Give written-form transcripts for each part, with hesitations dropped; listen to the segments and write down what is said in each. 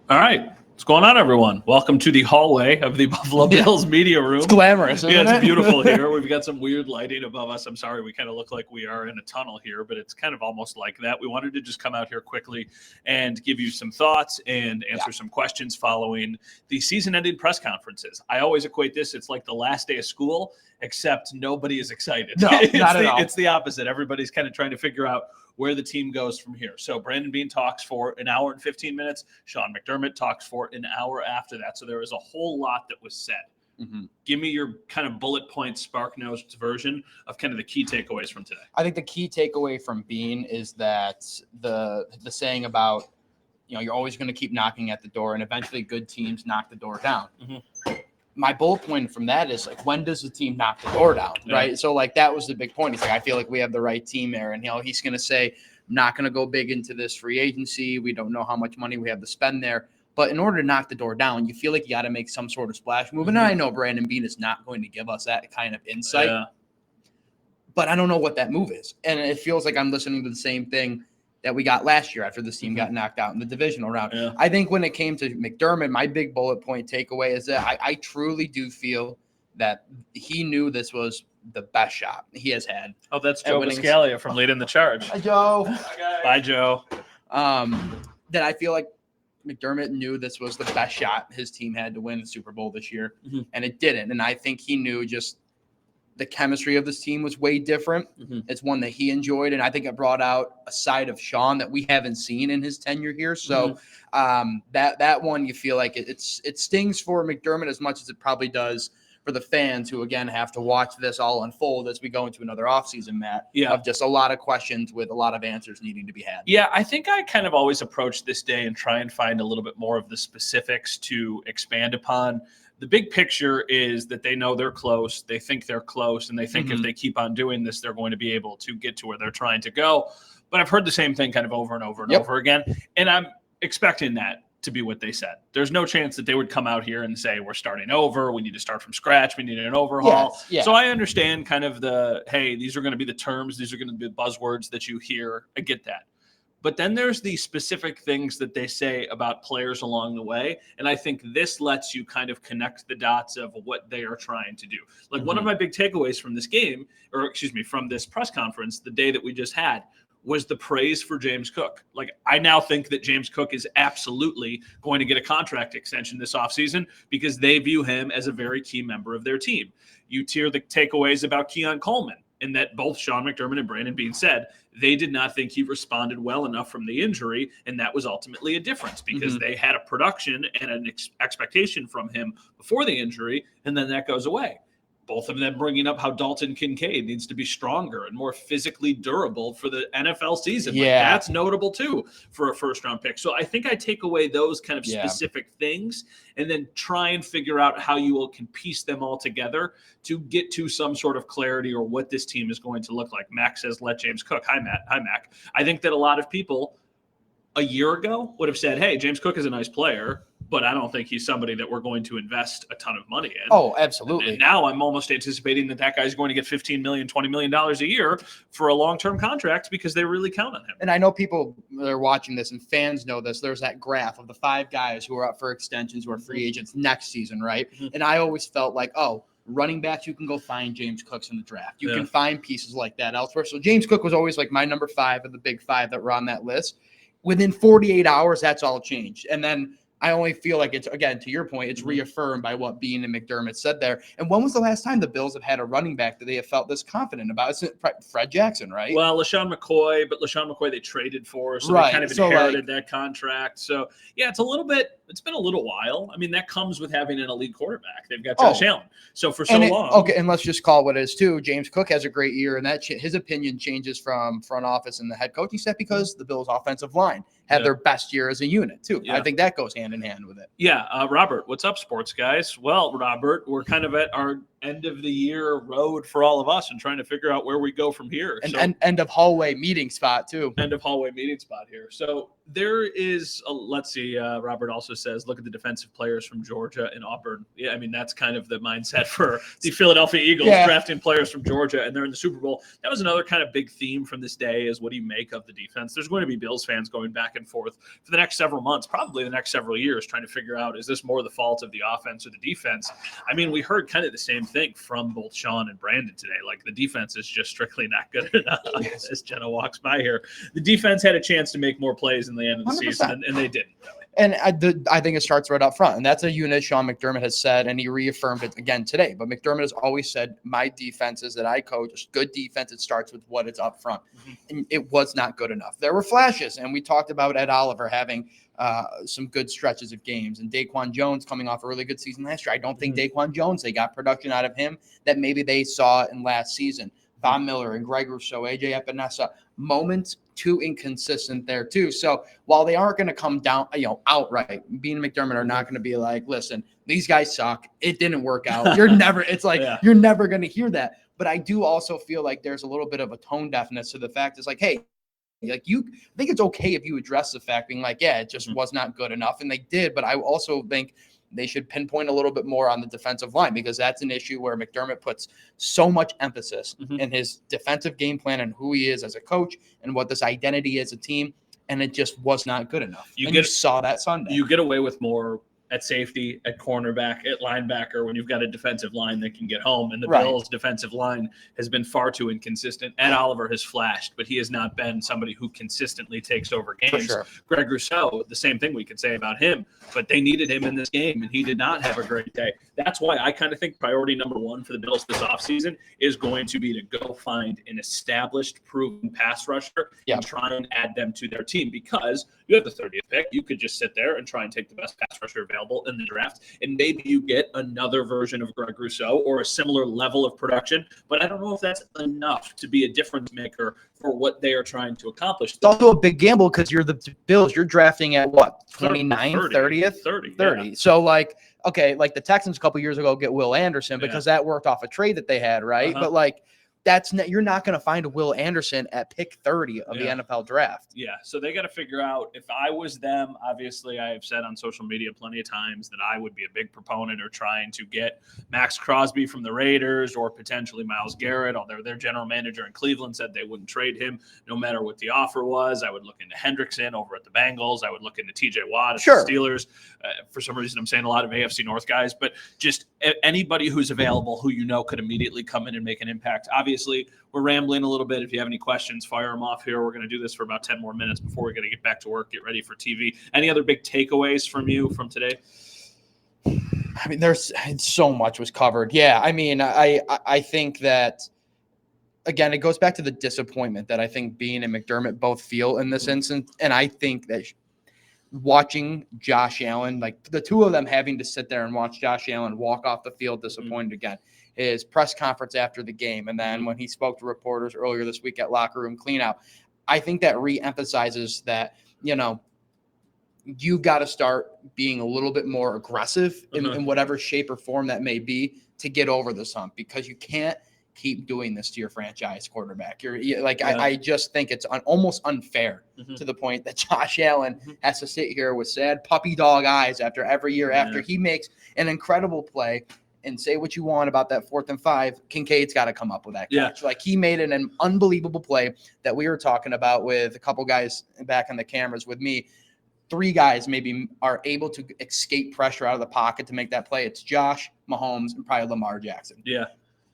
All right. What's going on, everyone? Welcome to the hallway of the Buffalo Bills media room. It's glamorous, isn't it's it? beautiful here. We've got some weird lighting above us. I'm sorry, we kind of look like we are in a tunnel here, but it's kind of almost like that. We wanted to just come out here quickly and give you some thoughts and answer some questions following the season-ending press conferences. I always equate this, it's like the last day of school, except nobody is excited. No, not at all. It's the opposite. Everybody's kind of trying to figure out where the team goes from here. So Brandon Beane talks for an hour and 15 minutes. Sean McDermott talks for an hour after that. So there was a whole lot that was said. Mm-hmm. Give me your kind of bullet point, spark-nosed version of kind of the key takeaways from today. I think the key takeaway from Beane is that the saying about, you're always going to keep knocking at the door, and eventually good teams knock the door down. Mm-hmm. My bullet point from that is, like, when does the team knock the door down, right? So, like, that was the big point. He's like, I feel like we have the right team there. And, he's going to say, I'm not going to go big into this free agency. We don't know how much money we have to spend there. But in order to knock the door down, you feel like you got to make some sort of splash move. And I know Brandon Beane is not going to give us that kind of insight. But I don't know what that move is. And it feels like I'm listening to the same thing that we got last year after this team got knocked out in the divisional round. Yeah. I think when it came to McDermott, my big bullet point takeaway is that I truly do feel that he knew this was the best shot he has had. Oh, that's Joe Biscaglia from leading the charge. Hi, Joe. Bye, Joe. That I feel like McDermott knew this was the best shot his team had to win the Super Bowl this year, and it didn't. And I think he knew just the chemistry of this team was way different. It's one that he enjoyed, and I think it brought out a side of Sean that we haven't seen in his tenure here. So that one, you feel like it stings for McDermott as much as it probably does for the fans who, again, have to watch this all unfold as we go into another offseason, Matt, of just a lot of questions with a lot of answers needing to be had. Yeah, I think I kind of always approach this day and try and find a little bit more of the specifics to expand upon. The big picture is that they know they're close. They think they're close, and they think if they keep on doing this, they're going to be able to get to where they're trying to go. But I've heard the same thing kind of over and over and over again, and I'm expecting that to be what they said. There's no chance that they would come out here and say, we're starting over. We need to start from scratch. We need an overhaul. So I understand kind of hey, these are going to be the terms. These are going to be the buzzwords that you hear. I get that. But then there's the specific things that they say about players along the way. And I think this lets you kind of connect the dots of what they are trying to do. Like one of my big takeaways from this game, from this press conference, the day that we just had, was the praise for James Cook. Like, I now think that James Cook is absolutely going to get a contract extension this offseason because they view him as a very key member of their team. You hear the takeaways about Keon Coleman, and that both Sean McDermott and Brandon Beane said they did not think he responded well enough from the injury, and that was ultimately a difference because they had a production and an expectation from him before the injury, and then that goes away. Both of them bringing up how Dalton Kincaid needs to be stronger and more physically durable for the NFL season. Yeah. Like, that's notable, too, for a first-round pick. So I think I take away those kind of specific things and then try and figure out how you can piece them all together to get to some sort of clarity or what this team is going to look like. Mac says, let James Cook. Hi, Matt. Hi, Mac. I think that a lot of people a year ago would have said, hey, James Cook is a nice player, but I don't think he's somebody that we're going to invest a ton of money in. Oh, absolutely. And now I'm almost anticipating that guy's going to get $15 million, $20 million a year for a long-term contract because they really count on him. And I know people that are watching this and fans know this. There's that graph of the 5 guys who are up for extensions who are free agents next season, right? And I always felt like, running backs, you can go find James Cooks in the draft. You can find pieces like that elsewhere. So James Cook was always like my number 5 of the big 5 that were on that list. Within 48 hours, that's all changed. And then I only feel like it's, again, to your point, it's reaffirmed by what Beane and McDermott said there. And when was the last time the Bills have had a running back that they have felt this confident about? It's Fred Jackson, right? Well, LaShawn McCoy they traded for, so they kind of inherited that contract. So, yeah, it's been a little while. I mean, that comes with having an elite quarterback. They've got Josh Allen. So for so long. Okay, and let's just call it what it is, too. James Cook has a great year, and that his opinion changes from front office and the head coaching staff because the Bills' offensive line had their best year as a unit, too. I think that goes hand in hand with it. Yeah. Robert, what's up, sports guys? Well, Robert, we're kind of at our end of the year road for all of us and trying to figure out where we go from here. And end of hallway meeting spot too. End of hallway meeting spot here. So there is, let's see, Robert also says, look at the defensive players from Georgia and Auburn. Yeah, I mean, that's kind of the mindset for the Philadelphia Eagles, drafting players from Georgia, and they're in the Super Bowl. That was another kind of big theme from this day is what do you make of the defense? There's going to be Bills fans going back and forth for the next several months, probably the next several years, trying to figure out, is this more the fault of the offense or the defense? I mean, we heard kind of the same thing from both Sean and Brandon today. Like, the defense is just strictly not good enough. As Jenna walks by here, the defense had a chance to make more plays in the end of the 100%. Season, and they didn't. Really. And I think it starts right up front, and that's a unit Sean McDermott has said, and he reaffirmed it again today. But McDermott has always said, my defenses that I coach, good defense, it starts with what is up front. And it was not good enough. There were flashes, and we talked about Ed Oliver having some good stretches of games, and Daquan Jones coming off a really good season last year. I don't think Daquan Jones, they got production out of him that maybe they saw in last season. Von Miller and Greg Rousseau, AJ Epinesa, moments too inconsistent there too. So while they aren't going to come down, outright, Beane and McDermott are not going to be like, listen, these guys suck. It didn't work out. You're never going to hear that. But I do also feel like there's a little bit of a tone deafness to the fact. It's like, hey, I think it's okay if you address the fact being like, yeah, it just was not good enough. And they did. But I also think they should pinpoint a little bit more on the defensive line, because that's an issue where McDermott puts so much emphasis in his defensive game plan and who he is as a coach and what this identity is a team. And it just was not good enough. You saw that Sunday. You get away with more at safety, at cornerback, at linebacker when you've got a defensive line that can get home. And the Bills' defensive line has been far too inconsistent. Ed Oliver has flashed, but he has not been somebody who consistently takes over games. For sure. Greg Rousseau, the same thing we could say about him, but they needed him in this game, and he did not have a great day. That's why I kind of think priority number one for the Bills this offseason is going to be to go find an established, proven pass rusher and try and add them to their team, because you have the 30th pick. You could just sit there and try and take the best pass rusher available in the draft, and maybe you get another version of Greg Rousseau or a similar level of production, but I don't know if that's enough to be a difference maker for what they are trying to accomplish. It's also a big gamble because you're the Bills. You're drafting at what, 29th, 30th? 30. Yeah. So, like the Texans a couple years ago get Will Anderson because that worked off a trade that they had, right? But, you're not going to find a Will Anderson at pick 30 of the NFL draft. Yeah, so they got to figure out, if I was them, obviously I have said on social media plenty of times that I would be a big proponent of trying to get Max Crosby from the Raiders or potentially Myles Garrett, although their general manager in Cleveland said they wouldn't trade him no matter what the offer was. I would look into Hendrickson over at the Bengals. I would look into TJ Watt at the Steelers. For some reason, I'm saying a lot of AFC North guys, but just anybody who's available who could immediately come in and make an impact. Obviously, we're rambling a little bit. If you have any questions, fire them off here. We're going to do this for about 10 more minutes before we're going to get back to work, get ready for TV. Any other big takeaways from you from today? I mean, there's so much was covered. Yeah, I mean, I think that, again, it goes back to the disappointment that I think Beane and McDermott both feel in this instance. And I think that watching Josh Allen, like the two of them having to sit there and watch Josh Allen walk off the field disappointed again, his press conference after the game, and then when he spoke to reporters earlier this week at Locker Room Cleanout, I think that reemphasizes that, you got to start being a little bit more aggressive in whatever shape or form that may be to get over this hump, because you can't keep doing this to your franchise quarterback. I just think it's almost unfair to the point that Josh Allen has to sit here with sad puppy dog eyes after every year after he makes an incredible play. And say what you want about that 4th and 5, Kincaid's got to come up with that catch. Like, he made an unbelievable play that we were talking about with a couple guys back on the cameras with me. 3 guys maybe are able to escape pressure out of the pocket to make that play. It's Josh, Mahomes, and probably Lamar Jackson. Yeah.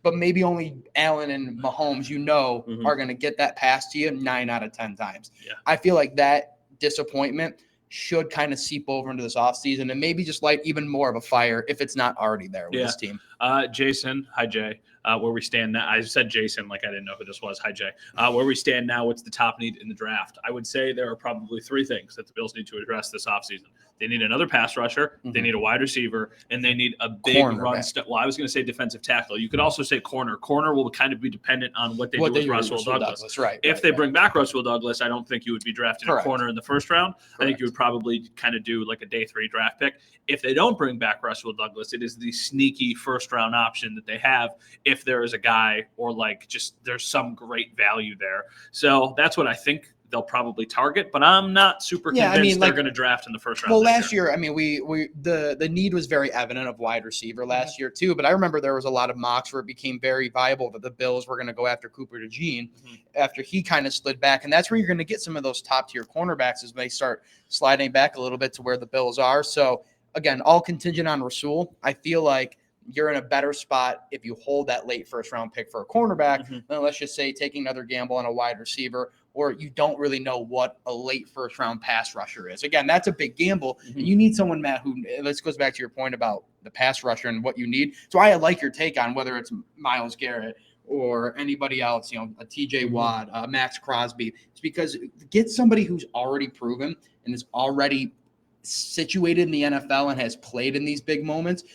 But maybe only Allen and Mahomes, are going to get that pass to you 9 out of 10 times. Yeah. I feel like that disappointment should kind of seep over into this offseason and maybe just light even more of a fire if it's not already there with this team. Jason, hi Jay. where we stand now. I said Jason like I didn't know who this was. Hi, Jay. Where we stand now, what's the top need in the draft? I would say there are probably 3 things that the Bills need to address this offseason. They need another pass rusher. They need a wide receiver, and they need a big run. Well, I was going to say defensive tackle. You could also say corner. Corner will kind of be dependent on what they do with Russell Douglas. Right. If they bring back Russell Douglas, I don't think you would be drafting a corner in the first round. I think you would probably kind of do like a day 3 draft pick. If they don't bring back Russell Douglas, it is the sneaky first round option that they have if there is a guy or like just there's some great value there. So that's what I think they'll probably target, but I'm not super convinced they're going to draft in the first round. Well, last year, I mean, the need was very evident of wide receiver last year too, but I remember there was a lot of mocks where it became very viable that the Bills were going to go after Cooper DeJean after he kind of slid back, and that's where you're going to get some of those top tier cornerbacks as they start sliding back a little bit to where the Bills are. So again, all contingent on Rasul. I feel like you're in a better spot if you hold that late first round pick for a cornerback than let's just say taking another gamble on a wide receiver, or you don't really know what a late first round pass rusher is. Again, that's a big gamble. And you need someone, Matt, who this goes back to your point about the pass rusher and what you need. So I like your take on whether it's Myles Garrett or anybody else, a TJ Watt, Max Crosby. It's because get somebody who's already proven and is already situated in the NFL and has played in these big moments.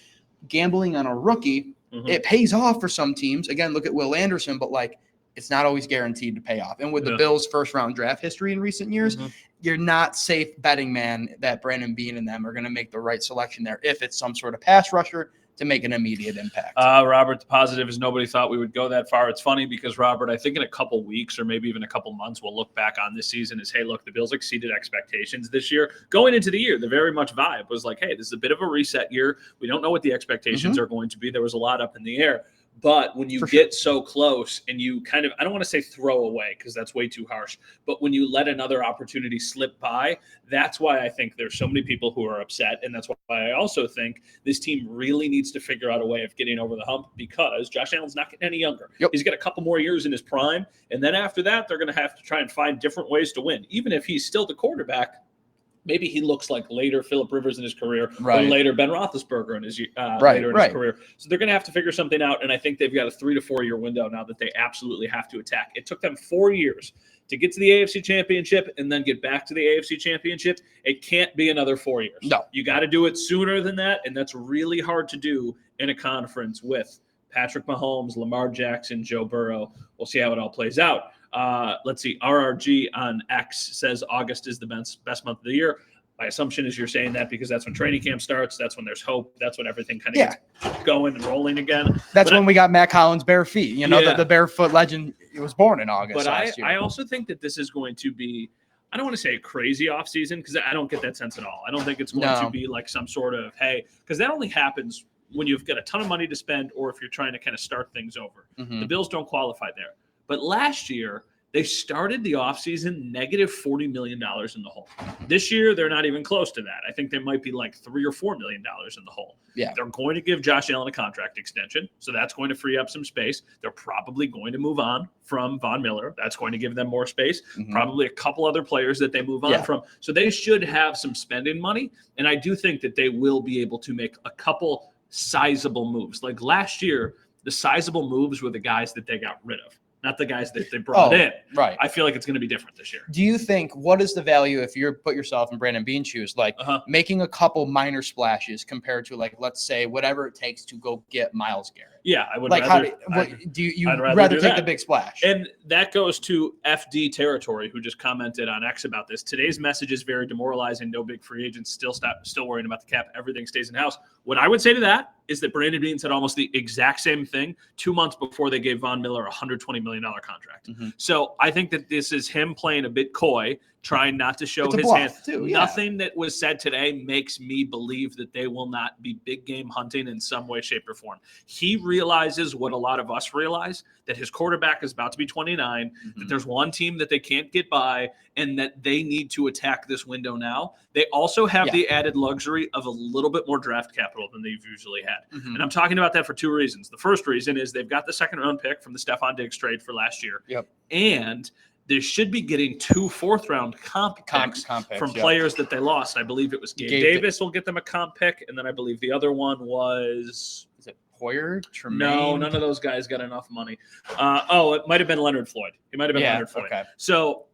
Gambling on a rookie, it pays off for some teams. Again, look at Will Anderson, but like it's not always guaranteed to pay off. And with the Bills' first round draft history in recent years, you're not safe betting, man, that Brandon Beane and them are going to make the right selection there if it's some sort of pass rusher to make an immediate impact. Robert, the positive is nobody thought we would go that far. It's funny because, Robert, I think in a couple weeks or maybe even a couple months, we'll look back on this season as, hey, look, the Bills exceeded expectations this year. Going into the year, the very much vibe was like, hey, this is a bit of a reset year. We don't know what the expectations are going to be. There was a lot up in the air. But when you get so close and you kind of, I don't want to say throw away because that's way too harsh, but when you let another opportunity slip by, that's why I think there's so many people who are upset. And that's why I also think this team really needs to figure out a way of getting over the hump because Josh Allen's not getting any younger. He's got a couple more years in his prime. And then after that, they're going to have to try and find different ways to win. Even if he's still the quarterback, maybe he looks like later Phillip Rivers in his career or later Ben Roethlisberger in his later in his career. So they're going to have to figure something out, and I think they've got a 3 to 4 year window now that they absolutely have to attack. It took them 4 years to get to the AFC Championship and then get back to the AFC Championship. It can't be another 4 years. No. You got to do it sooner than that, and that's really hard to do in a conference with Patrick Mahomes, Lamar Jackson, Joe Burrow. We'll see how it all plays out. Let's see. RRG on X says August is the best month of the year. My assumption is you're saying that because that's when training camp starts. That's when there's hope. That's when everything kind of gets going and rolling again. That's when we got Matt Collins' bare feet. The barefoot legend was born in August last year. I also think that this is going to be, I don't want to say a crazy offseason because I don't get that sense at all. I don't think it's going to be like some sort of, hey, because that only happens when you've got a ton of money to spend or if you're trying to kind of start things over. The Bills don't qualify there. But last year, they started the offseason negative $40 million in the hole. This year, they're not even close to that. I think they might be like $3 or $4 million in the hole. Yeah. They're going to give Josh Allen a contract extension, so that's going to free up some space. They're probably going to move on from Von Miller. That's going to give them more space. Probably a couple other players that they move on from. So they should have some spending money, and I do think that they will be able to make a couple sizable moves. Like last year, the sizable moves were the guys that they got rid of. Not the guys that they brought in. Right. I feel like it's going to be different this year. Do you think what is the value if you put yourself in Brandon Beane's shoes, like making a couple minor splashes compared to like let's say whatever it takes to go get Myles Garrett? Yeah, I would. Like, do you rather take the big splash? And that goes to FD Territory, who just commented on X about this. Today's message is very demoralizing. No big free agents. Still worrying about the cap. Everything stays in house. What I would say to that is that Brandon Beane said almost the exact same thing 2 months before they gave Von Miller a $120 million contract. So I think that this is him playing a bit coy, trying not to show his hand. Nothing that was said today makes me believe that they will not be big game hunting in some way, shape, or form. He realizes what a lot of us realize, that his quarterback is about to be 29, that there's one team that they can't get by, and that they need to attack this window now. They also have the added luxury of a little bit more draft capital than they've usually had. And I'm talking about that for 2 reasons. The first reason is they've got the second-round pick from the Stephon Diggs trade for last year. And they should be getting 2 fourth-round comp picks from players that they lost. I believe it was Gabe Davis will get them a comp pick, and then I believe the other one was Hoyer, Tremaine. No, none of those guys got enough money. It might have been Leonard Floyd. It might have been Leonard Floyd. Okay. So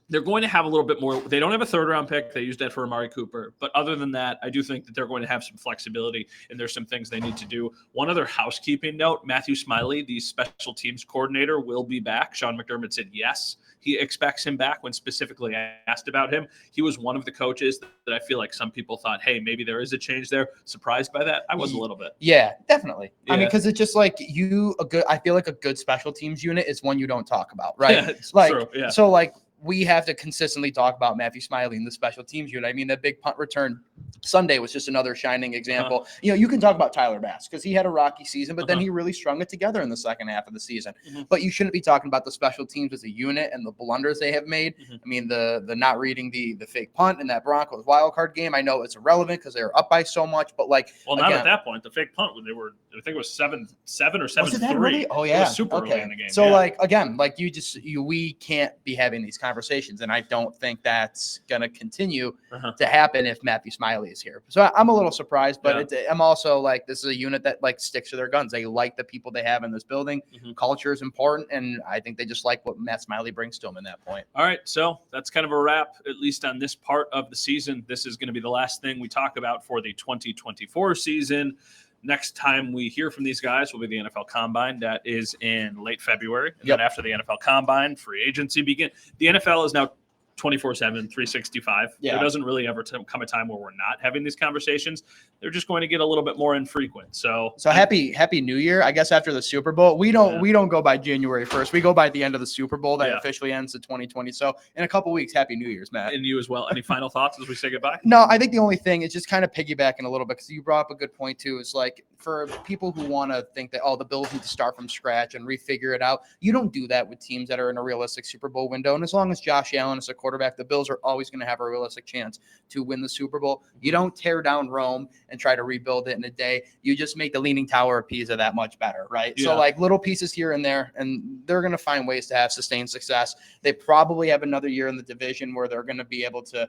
they're going to have a little bit more. They don't have a third-round pick. They used that for Amari Cooper. But other than that, I do think that they're going to have some flexibility, and there's some things they need to do. One other housekeeping note, Matthew Smiley, the special teams coordinator, will be back. Sean McDermott said yes. He expects him back when specifically asked about him. He was one of the coaches that I feel like some people thought, hey, maybe there is a change there. Surprised by that? I was a little bit. Yeah, definitely. Yeah. I mean, because it's just like I feel like a good special teams unit is one you don't talk about, right? Yeah, it's like, true. Yeah. So like we have to consistently talk about Matthew Smiley and the special teams unit. I mean, that big punt return Sunday was just another shining example. You can talk about Tyler Bass because he had a rocky season, but then he really strung it together in the second half of the season. But you shouldn't be talking about the special teams as a unit and the blunders they have made. I mean, the not reading the fake punt in that Broncos wild card game. I know it's irrelevant because they were up by so much, but like, not at that point. The fake punt when they were, I think it was 7-7 or 7-3. Really? Oh yeah, it was super early in the game. So like again, like we can't be having these conversations, and I don't think that's gonna continue to happen if Matthew Smiley is here. So I'm a little surprised, but I'm also like, this is a unit that like sticks to their guns. They like the people they have in this building. Culture is important, and I think they just like what Matt Smiley brings to them in that point. All right, so that's kind of a wrap, at least on this part of the season. This is going to be the last thing we talk about for the 2024 season. Next time we hear from these guys will be the NFL Combine. That is in late February. And then after the NFL Combine, free agency begins. The NFL is now 24/7, 365. Yeah. There doesn't really ever come a time where we're not having these conversations. They're just going to get a little bit more infrequent. So happy New Year. I guess after the Super Bowl, we don't go by January 1st. We go by the end of the Super Bowl that officially ends in 2020. So in a couple weeks, Happy New Year's, Matt. And you as well. Any final thoughts as we say goodbye? No, I think the only thing is just kind of piggybacking a little bit because you brought up a good point too. Is like for people who want to think that the Bills need to start from scratch and refigure it out. You don't do that with teams that are in a realistic Super Bowl window. And as long as Josh Allen is a quarterback, the Bills are always going to have a realistic chance to win the Super Bowl. You don't tear down Rome and try to rebuild it in a day. You just make the Leaning Tower of Pisa that much better, right? Yeah. So like little pieces here and there, and they're going to find ways to have sustained success. They probably have another year in the division where they're going to be able to,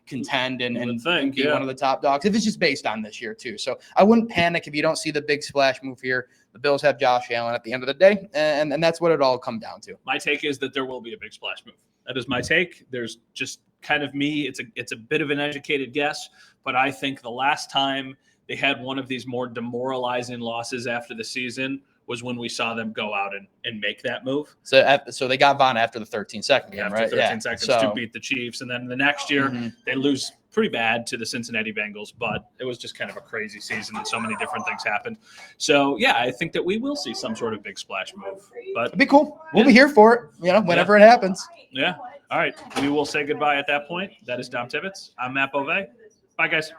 contend and be one of the top dogs, if it's just based on this year too. So I wouldn't panic if you don't see the big splash move here. The Bills have Josh Allen at the end of the day, and that's what it all come down to. My take is that there will be a big splash move. That is my take. There's just kind of me. It's a bit of an educated guess, but I think the last time they had one of these more demoralizing losses after the season was when we saw them go out and make that move. So they got Von after the 13-second game, after right? 13 seconds to beat the Chiefs. And then the next year they lose pretty bad to the Cincinnati Bengals, but it was just kind of a crazy season and so many different things happened. So, I think that we will see some sort of big splash move. But it'd be cool. We'll be here for it, whenever it happens. Yeah. All right. We will say goodbye at that point. That is Dom Tibbetts. I'm Matt Beauvais. Bye, guys.